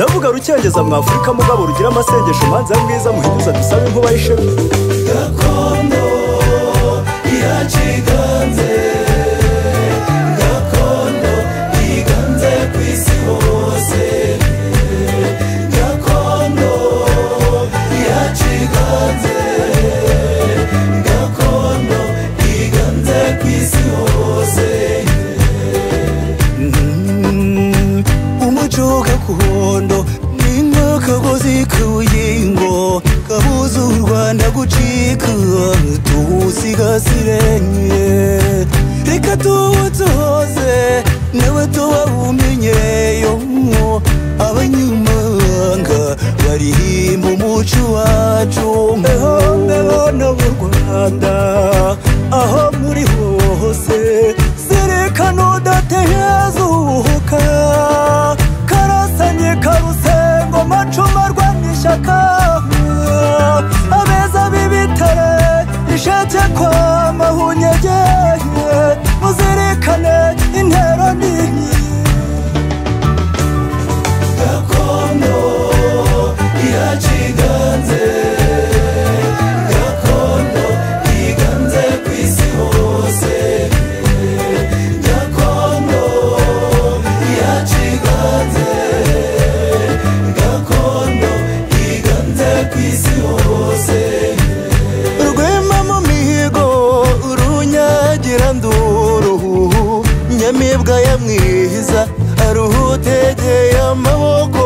ndavuga rucyengeza mu Afurika mugabo rugira amasengesho manza mwiza muhinyuza dusabe nkuba ishema gakondo iraciganze gakondo iganze kwisi hose gakondo iraciganze gakondo iganze kwisi hose umuco gakondo kagozi k'ubuyingo kabuza u Rwanda gucika tuwusigasire reka tuwutoze nawe tubawumenyeyo abanyamahanga barihimba umuco wacu mbona w'u Rwanda aho muri hose zerekana udatezuka karasanye karusengo macuma rwanishyaka abeza b'ibitare ishake kwa mahunyegeye muzirikane intero nini gakondo iraciganze gakondo iganze kwisi hose gakondo iraciganze gakondo iganze kwisi hose rwema mu mihigo urunyagira nduru nyamibwa ya mwiza aruhutegeye amaboko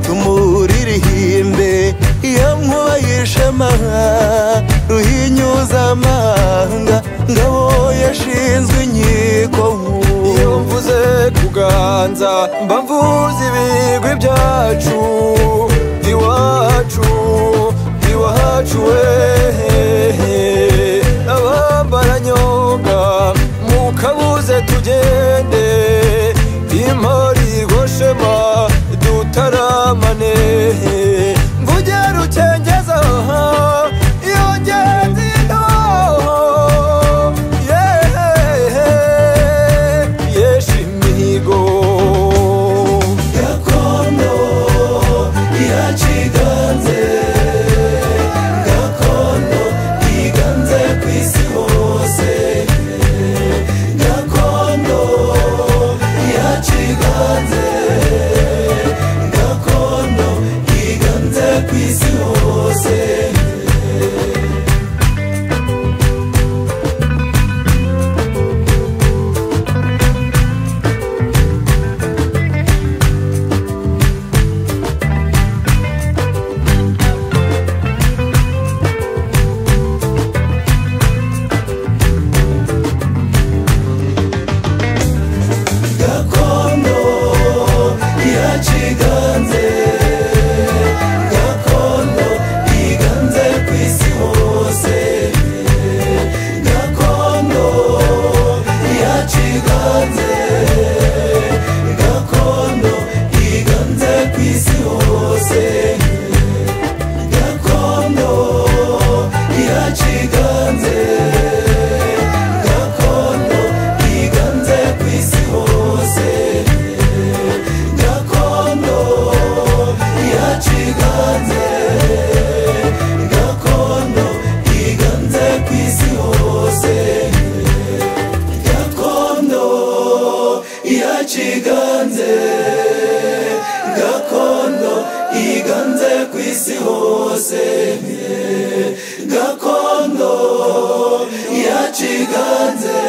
tumuririmbe yamuba yishema ruhinyuza amahanga ngabo yashinzwe inkiko iyo mvuze kuganza mba mvuze ibigwi byacu iwacu iwacu abambara nyonga mukabuze tugende impari goshema dutaramane mvuge rucyengeza iyo ngenzi yeshimigo gakondo iraciganze gakondo iganze kwisi hose gakondo iraciganze gakondo iganze kwisi hose gakondo iraciganze gakondo iganze kwisi hose gakondo iraciganze gakondo iganze kwisi hose gakondo iraciganze gakondo iganze kwisi hose gakondo iraciganze gakondo iganze kwisi hose gakondo iraciganze gakondo iganze kwisi hose gakondo iraciganze